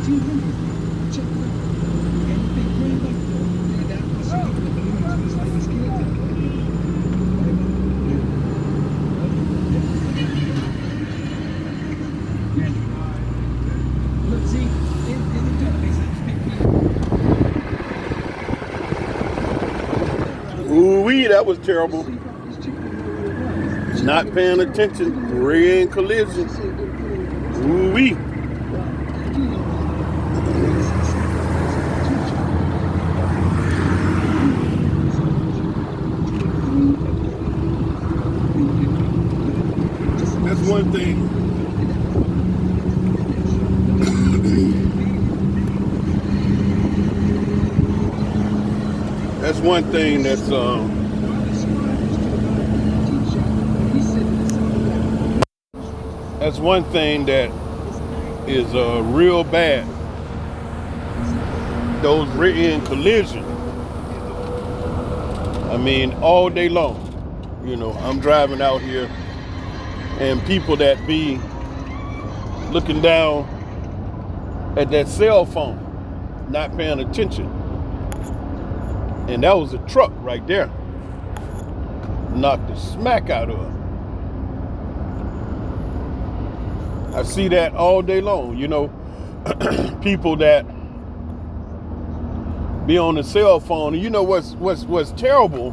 Check it out. Anything green like that, I see people that believe in this lady scared to death. Look, see, they Ooh-wee, that was terrible. Not paying attention. Rear-end collision. Ooh-wee. That's one thing. That's one thing that's one thing that is real bad. Those rear-end collisions. I mean, all day long. You know, I'm driving out here, and people that be looking down at that cell phone, not paying attention. And that was a truck right there. Knocked the smack out of her. I see that all day long. You know, people that be on the cell phone. And you know what's terrible?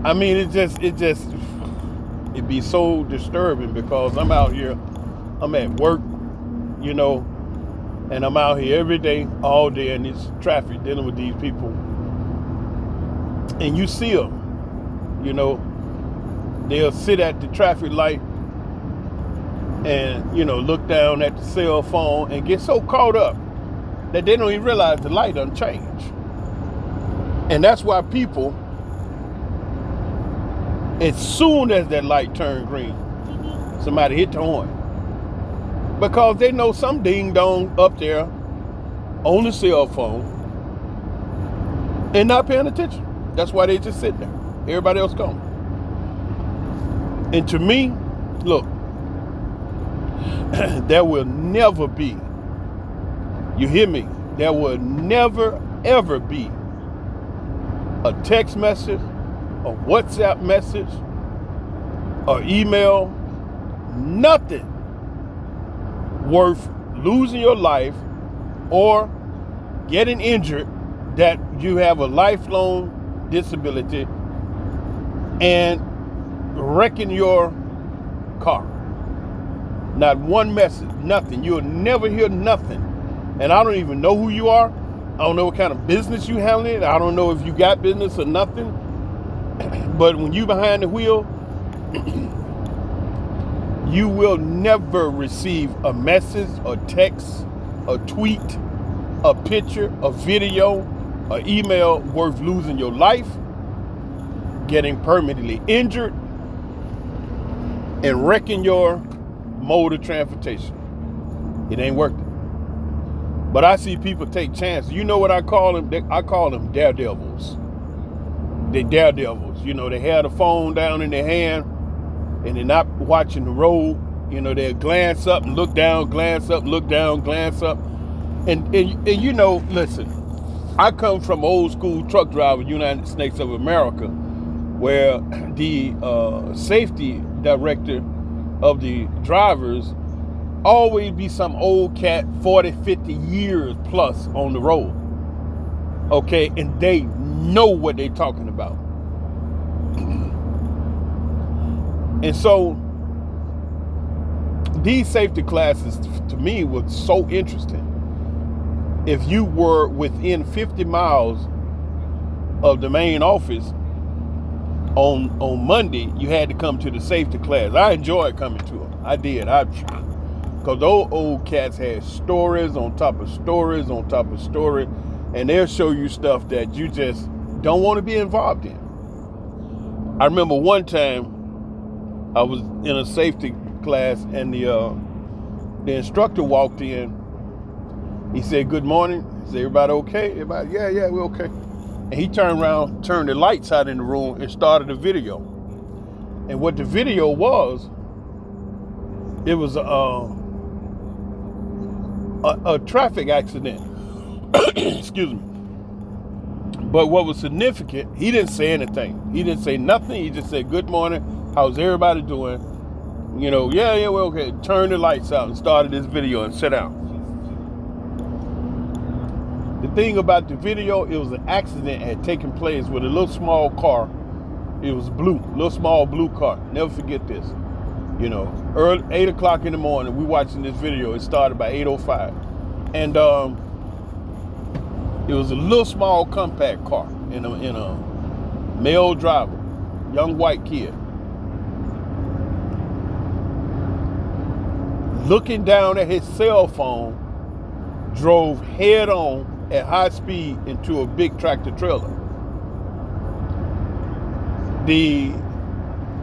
I mean, it be so disturbing because I'm out here, I'm at work, you know, and I'm out here every day, all day in this traffic dealing with these people. And you see them, you know, they'll sit at the traffic light and, you know, look down at the cell phone and get so caught up that they don't even realize the light done changed. And that's why people, as soon as that light turned green, somebody hit the horn. Because they know some ding-dong up there on the cell phone and not paying attention. That's why they just sit there. Everybody else gone. And to me, look, there will never be, you hear me? There will never, ever be a text message, a WhatsApp message, or email, nothing worth losing your life or getting injured that you have a lifelong disability and wrecking your car. Not one message, nothing. You'll never hear nothing. And I don't even know who you are. I don't know what kind of business you handling. I don't know if you got business or nothing. But when you behind the wheel, you will never receive a message, a text, a tweet, a picture, a video, an email worth losing your life, getting permanently injured, and wrecking your mode of transportation. It ain't worth it. But I see people take chances. You know what I call them? I call them daredevils. They daredevils. You know, they have the phone down in their hand and they're not watching the road. You know, they'll glance up and look down, glance up, look down, glance up. And you know, listen, I come from old school truck driver, United States of America, where the safety director of the drivers always be some old cat 40, 50 years plus on the road. Okay, and they know what they're talking about. And so these safety classes to me was so interesting. If you were within 50 miles of the main office on Monday, you had to come to the safety class. I enjoyed coming to them. I did. Because those old cats had stories on top of stories on top of stories, and they'll show you stuff that you just don't want to be involved in. I remember one time I was in a safety class, and the instructor walked in. He said, "Good morning." He said, "Everybody okay?" Everybody, yeah, we're okay. And he turned around, turned the lights out in the room, and started a video. And what the video was, it was a traffic accident. Excuse me. But what was significant, he didn't say anything. He didn't say nothing. He just said, "Good morning. How's everybody doing?" You know, yeah, well, okay. Turn the lights out and started this video and sit down. The thing about the video, it was an accident had taken place with a little small car. It was blue, little small blue car. Never forget this. You know, early 8 o'clock in the morning, we watching this video. It started by 8:05, and it was a little small compact car in a male driver, young white kid. Looking down at his cell phone, drove head on at high speed into a big tractor trailer. The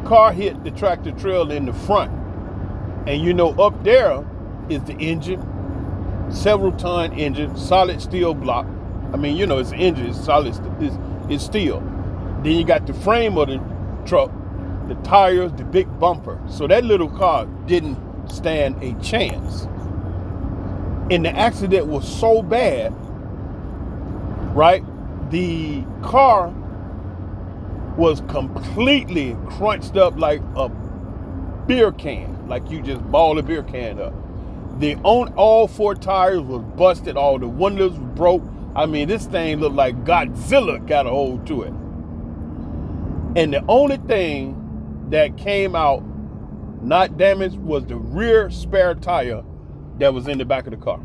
car hit the tractor trailer in the front, and you know up there is the engine, several ton engine, solid steel block. I mean, you know, it's an engine, it's solid, it's steel. Then you got the frame of the truck, the tires, the big bumper. So that little car didn't stand a chance. And the accident was so bad, right? The car was completely crunched up like a beer can, like you just ball a beer can up. All four tires was busted, all the windows were broke. I mean, this thing looked like Godzilla got a hold to it. And the only thing that came out not damaged was the rear spare tire that was in the back of the car.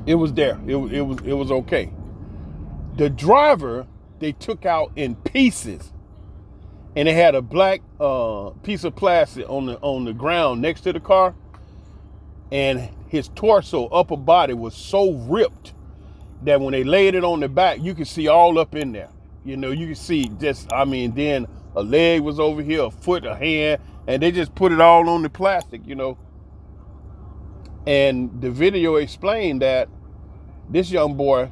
It was there. It was okay. The driver, they took out in pieces, and it had a black piece of plastic on the ground next to the car, and his torso, upper body, was so ripped that when they laid it on the back, you could see all up in there. You know, you could see just, I mean, then a leg was over here, a foot, a hand, and they just put it all on the plastic, you know. And the video explained that this young boy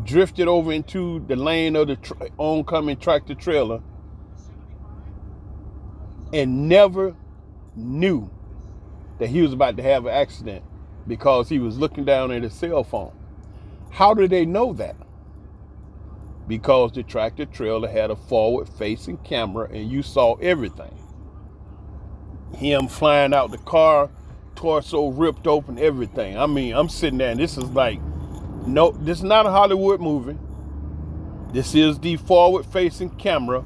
drifted over into the lane of the oncoming tractor trailer and never knew that he was about to have an accident because he was looking down at his cell phone. How did they know that? Because the tractor trailer had a forward-facing camera and you saw everything. Him flying out the car, torso ripped open, everything. I mean, I'm sitting there and this is like, no, this is not a Hollywood movie. This is the forward-facing camera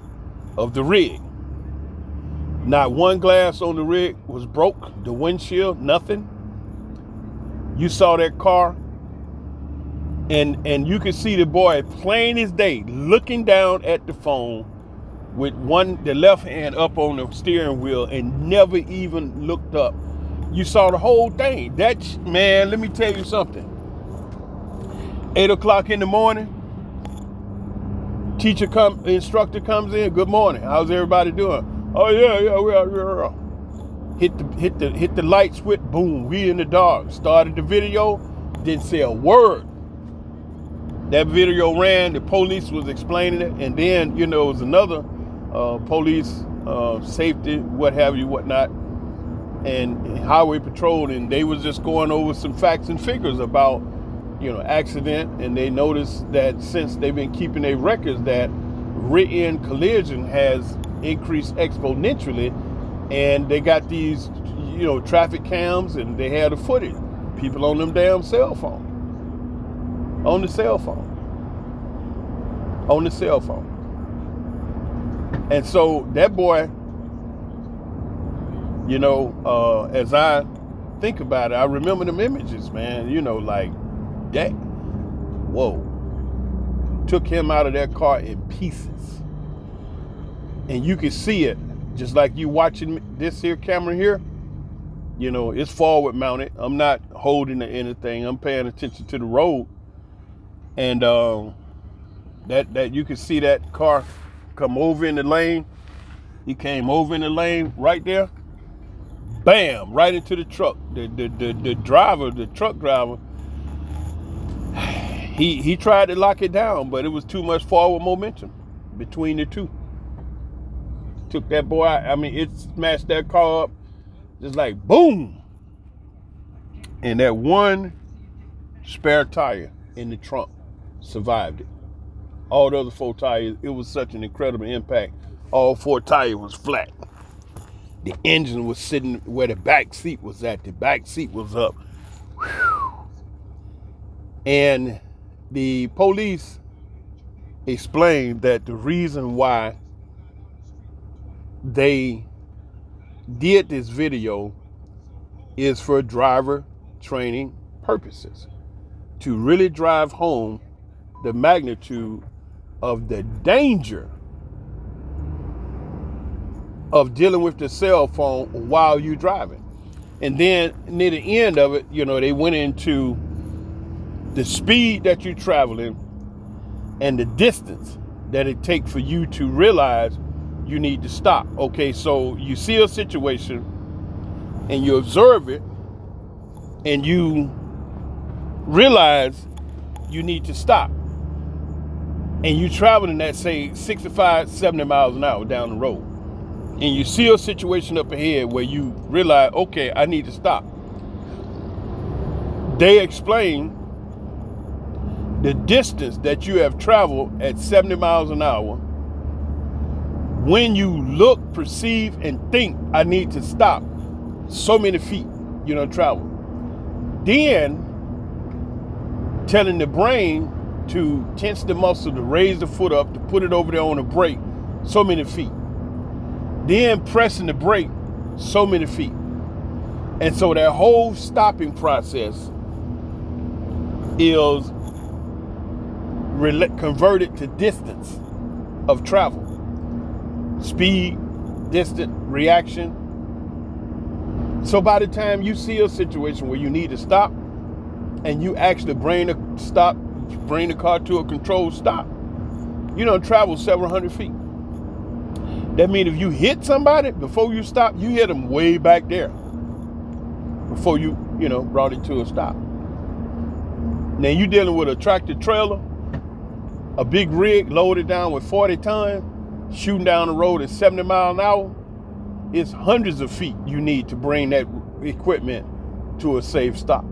of the rig. Not one glass on the rig was broke, the windshield, nothing. You saw that car, and you could see the boy plain as day looking down at the phone with the left hand up on the steering wheel and never even looked up. You saw the whole thing. Man, let me tell you something. 8 o'clock in the morning, instructor comes in. Good morning. How's everybody doing? Oh yeah, we are. Hit the light switch. Boom. We in the dark. Started the video. Didn't say a word. That video ran. The police was explaining it, and then it was another police safety, what have you, whatnot, and highway patrol, and they was just going over some facts and figures about accident, and they noticed that since they've been keeping their records that rear-end collision has increased exponentially, and they got these traffic cams, and they had the footage, people on them damn cell phone, on the cell phone. And so that boy, as I think about it, I remember them images, man, like that. Whoa. Took him out of that car in pieces. And you can see it, just like you watching this here camera here, it's forward mounted. I'm not holding anything. I'm paying attention to the road. And that you can see that car come over in the lane. He came over in the lane right there. Bam, right into the truck. The truck driver, he tried to lock it down, but it was too much forward momentum between the two. Took that boy out. I mean, it smashed that car up just like boom. And that one spare tire in the trunk survived it. All the other 4 tires, it was such an incredible impact. All 4 tires was flat. The engine was sitting where the back seat was at. The back seat was up. And the police explained that the reason why they did this video is for driver training purposes, to really drive home the magnitude of the danger of dealing with the cell phone while you're driving. And then near the end of it, they went into the speed that you're traveling and the distance that it takes for you to realize you need to stop. Okay, so you see a situation and you observe it and you realize you need to stop. And you traveling at, say, 65, 70 miles an hour down the road. And you see a situation up ahead where you realize, okay, I need to stop. They explain the distance that you have traveled at 70 miles an hour. When you look, perceive, and think, I need to stop, so many feet travel. Then telling the brain to tense the muscle, to raise the foot up, to put it over there on the brake, so many feet. Then pressing the brake, so many feet. And so that whole stopping process is converted to distance of travel. Speed, distance, reaction. So by the time you see a situation where you need to stop and you actually bring the car to a controlled stop, travel several hundred feet. That means if you hit somebody before you stop, you hit them way back there before you brought it to a stop. Now you dealing with a tractor trailer, a big rig loaded down with 40 tons, shooting down the road at 70 miles an hour. It's hundreds of feet you need to bring that equipment to a safe stop.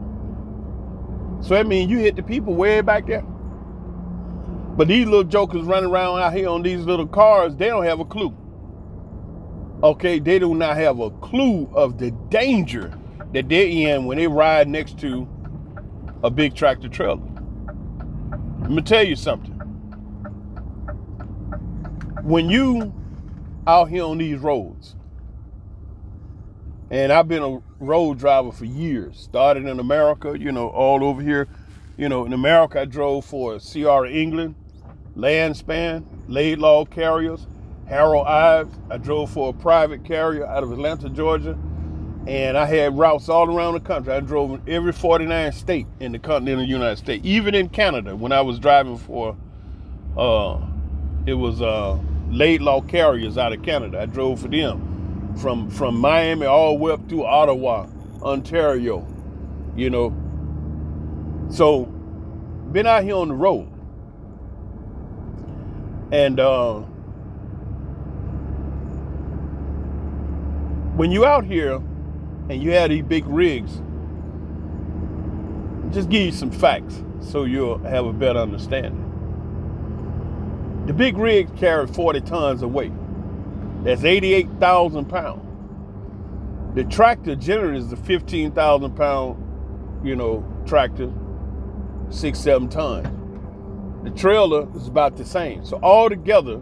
So that means you hit the people way back there. But these little jokers running around out here on these little cars, they don't have a clue. Okay, they do not have a clue of the danger that they're in when they ride next to a big tractor trailer. Let me tell you something. When you out here on these roads, and I've been a road driver for years, started in America, all over here. In America, I drove for Sierra England, Landspan, Laidlaw Carriers, Harold Ives. I drove for a private carrier out of Atlanta, Georgia. And I had routes all around the country. I drove in every 49 state in the continental United States, even in Canada. When I was driving for, it was Laidlaw Carriers out of Canada. I drove for them from Miami all the way up to Ottawa, Ontario, So, been out here on the road. And when you out here and you have these big rigs, just give you some facts so you'll have a better understanding. The big rigs carry 40 tons of weight. That's 88,000 pounds. The tractor generally is a 15,000 pound, tractor, 6-7 tons. The trailer is about the same. So all together,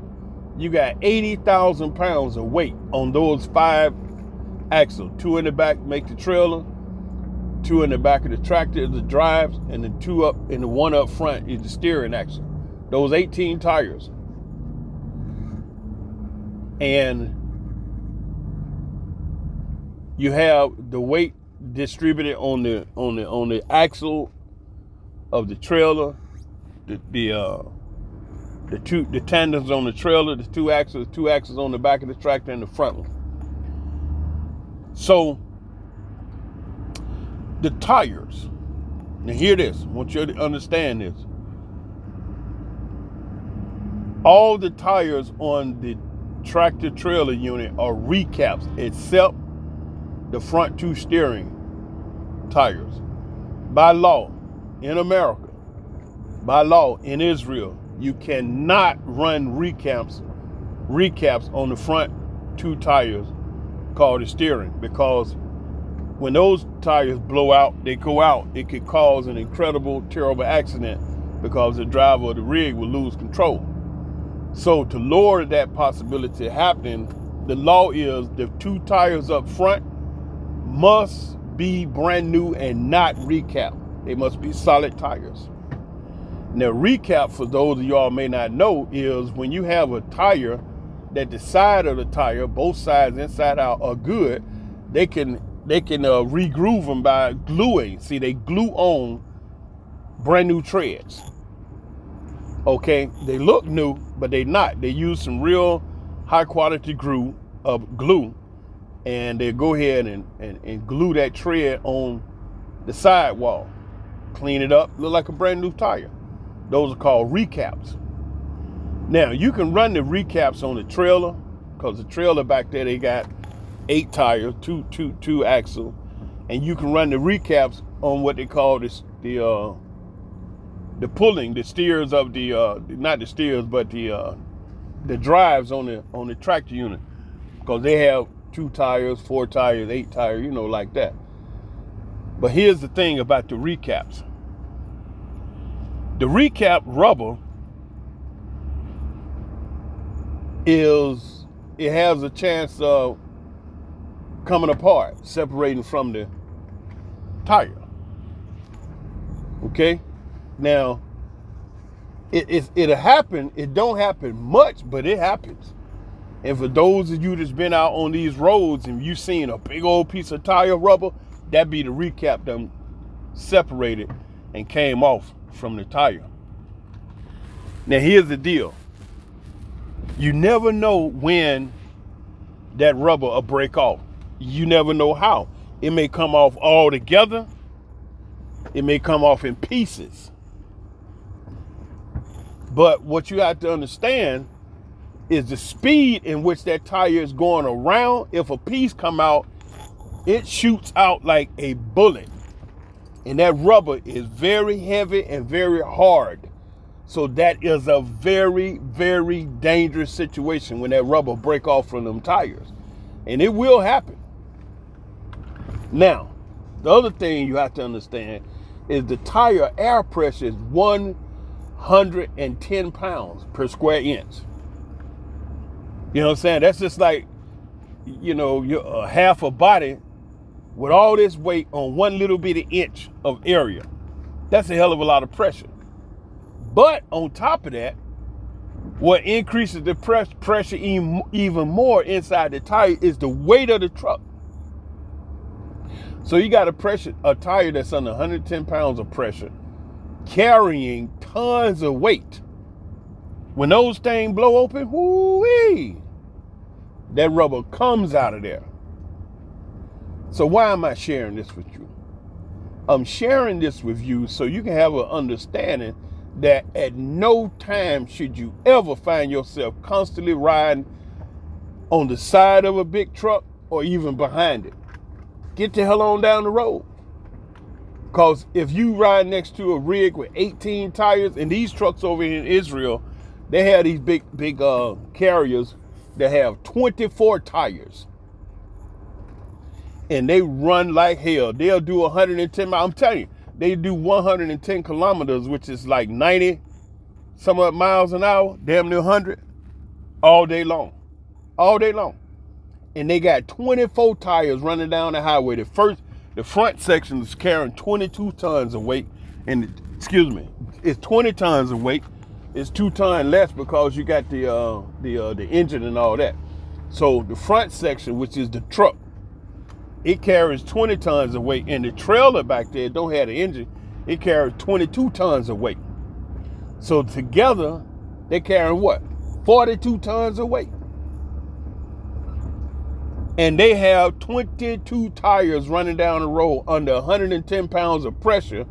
you got 80,000 pounds of weight on those 5 axles. 2 in the back make the trailer, 2 in the back of the tractor is the drives, and the 2 up and the 1 up front is the steering axle. Those 18 tires. And you have the weight distributed on the axle of the trailer, the tandems on the trailer, the 2 axles on the back of the tractor and the front one. So the tires, now hear this, I want you to understand this. All the tires on the tractor trailer unit are recaps except the front 2 steering tires. by law in America, by law in Israel, you cannot run recaps on the front two tires called the steering, because when those tires blow out, they go out, it could cause an incredible, terrible accident because the driver of the rig will lose control. So to lower that possibility happening, the law is the two tires up front must be brand new and not recap. They must be solid tires. Now, recap, for those of y'all may not know, is when you have a tire that the side of the tire, both sides inside out, are good, they can re-groove them by gluing. See, they glue on brand new treads. Okay, they look new, but they not. They use some real high quality glue, and they go ahead and glue that tread on the sidewall, clean it up, look like a brand new tire. Those are called recaps. Now, you can run the recaps on the trailer, because the trailer back there, they got 8 tires, two axle, and you can run the recaps on what they call the pulling, the steers of the not the steers, but the drives on the tractor unit, because they have 2 tires, 4 tires, 8 tires, like that. But here's the thing about the recaps. The recap rubber it has a chance of coming apart, separating from the tire. Okay? Now, it'll happen. It don't happen much, but it happens. And for those of you that's been out on these roads and you've seen a big old piece of tire rubber, that be the recap them separated and came off from the tire. Now, here's the deal. You never know when that rubber will break off. You never know how. It may come off all together. It may come off in pieces. But what you have to understand is the speed in which that tire is going around. If a piece come out, it shoots out like a bullet. And that rubber is very heavy and very hard. So that is a very, very dangerous situation when that rubber break off from them tires. And it will happen. Now, the other thing you have to understand is the tire air pressure is 110 pounds per square inch. You know what I'm saying? That's just like, your half a body with all this weight on one little bitty inch of area. That's a hell of a lot of pressure. But on top of that, what increases the pressure even more inside the tire is the weight of the truck. So you got a tire that's under 110 pounds of pressure, carrying tons of weight. When those things blow open, whoo-wee, that rubber comes out of there. So why am I sharing this with you? I'm sharing this with you so you can have an understanding that at no time should you ever find yourself constantly riding on the side of a big truck or even behind it. Get the hell on down the road. Because if you ride next to a rig with 18 tires, and these trucks over here in Israel, they have these big carriers that have 24 tires. And they run like hell. They'll do 110 miles. I'm telling you, they do 110 kilometers, which is like 90 some odd miles an hour, damn near 100, all day long. All day long. And they got 24 tires running down the highway. The front section is carrying 22 tons of weight. And it's 20 tons of weight. It's 2 tons less because you got the engine and all that. So the front section, which is the truck, it carries 20 tons of weight, and the trailer back there don't have the engine. It carries 22 tons of weight. So together, they carry what? 42 tons of weight. And they have 22 tires running down the road under 110 pounds of pressure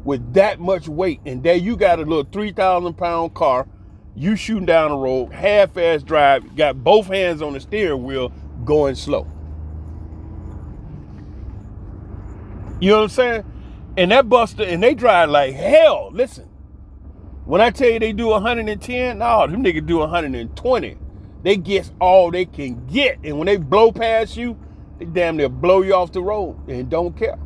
with that much weight. And there you got a little 3,000 pound car. You shooting down the road, half-ass drive, got both hands on the steering wheel, going slow. You know what I'm saying? And that buster, and they drive like hell. Listen, when I tell you they do 110, no, them niggas do 120. They get all they can get. And when they blow past you, they damn near blow you off the road and don't care.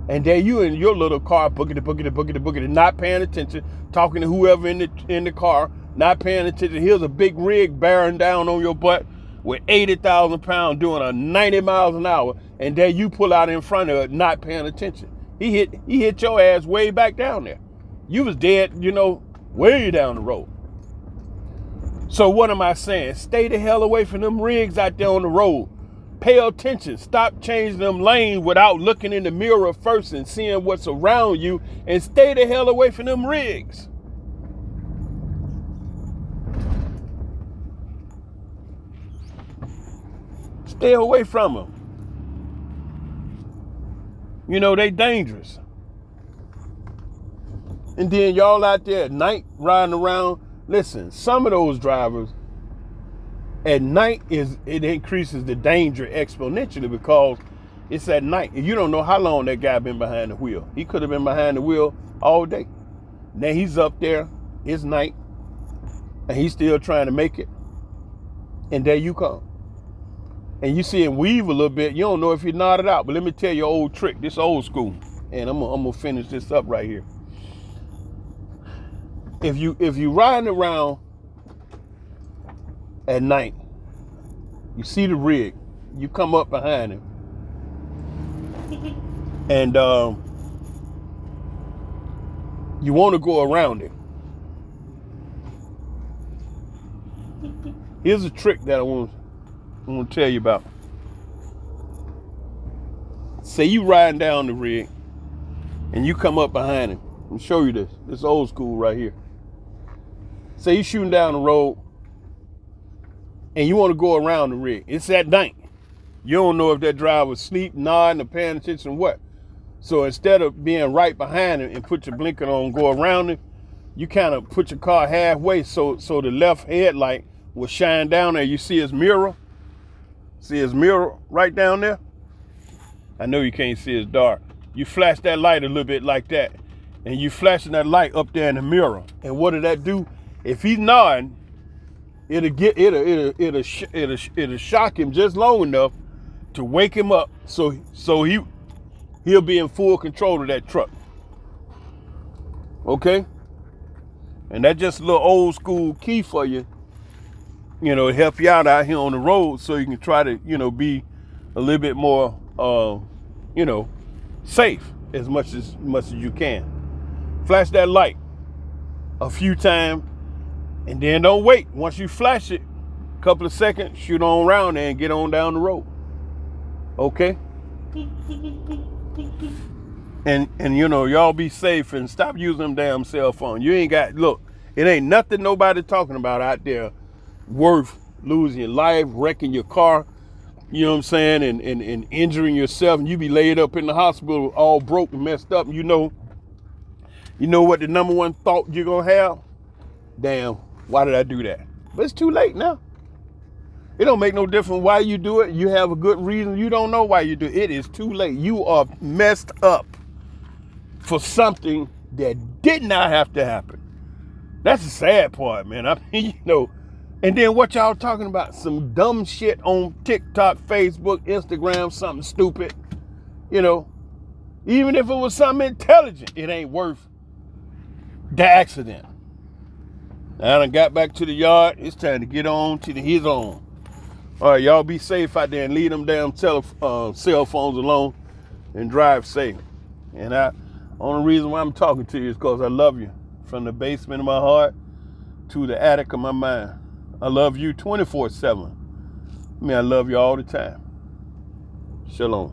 And there you in your little car, boogity, not paying attention, talking to whoever in the car, not paying attention. Here's a big rig bearing down on your butt with 80,000 pounds doing a 90 miles an hour. And there you pull out in front of it, not paying attention. He hit your ass way back down there. You was dead, way down the road. So what am I saying? Stay the hell away from them rigs out there on the road. Pay attention. Stop changing them lanes without looking in the mirror first and seeing what's around you, and stay the hell away from them rigs. Stay away from them. They dangerous. And then y'all out there at night riding around. Listen, some of those drivers at night it increases the danger exponentially because it's at night. And you don't know how long that guy been behind the wheel. He could have been behind the wheel all day. Now he's up there, it's night, and he's still trying to make it. And there you come. And you see him weave a little bit. You don't know if he nodded out. But let me tell you an old trick. This old school. And I'm gonna finish this up right here. If you riding around at night, you see the rig, you come up behind him, and you want to go around it. Here's a trick that I want to tell you about. Say you riding down the rig, and you come up behind him. Let me show you this. This old school right here. Say you shooting down the road, and you want to go around the rig. It's at night. You don't know if that driver's asleep, nodding, or paying attention, what. So instead of being right behind him and put your blinker on, go around him, you kind of put your car halfway so the left headlight will shine down there. You see his mirror? See his mirror right down there? I know you can't see, it's dark. You flash that light a little bit like that, and you flashing that light up there in the mirror. And what did that do? If he's nodding, it'll shock him just long enough to wake him up, so he'll be in full control of that truck. Okay? And that's just a little old school key for you, to help you out here on the road, so you can try to, be a little bit more, safe as much as you can. Flash that light a few times, and then don't wait. Once you flash it, a couple of seconds, shoot on around there and get on down the road. Okay? And y'all be safe and stop using them damn cell phones. You ain't got, look, it ain't nothing nobody talking about out there worth losing your life, wrecking your car, you know what I'm saying, and injuring yourself, and you be laid up in the hospital all broke and messed up. And you know what the number one thought you're gonna have? Damn, why did I do that? But it's too late now. It don't make no difference why you do it. You have a good reason. You don't know why you do it. It is too late. You are messed up for something that did not have to happen. That's the sad part, man. I mean, and then what y'all talking about? Some dumb shit on TikTok, Facebook, Instagram, something stupid. Even if it was something intelligent, it ain't worth the accident. I done got back to the yard. It's time to get on to his own. All right, y'all be safe out there and leave them damn cell phones alone and drive safe. And only reason why I'm talking to you is because I love you from the basement of my heart to the attic of my mind. I love you 24/7. I love you all the time. Shalom.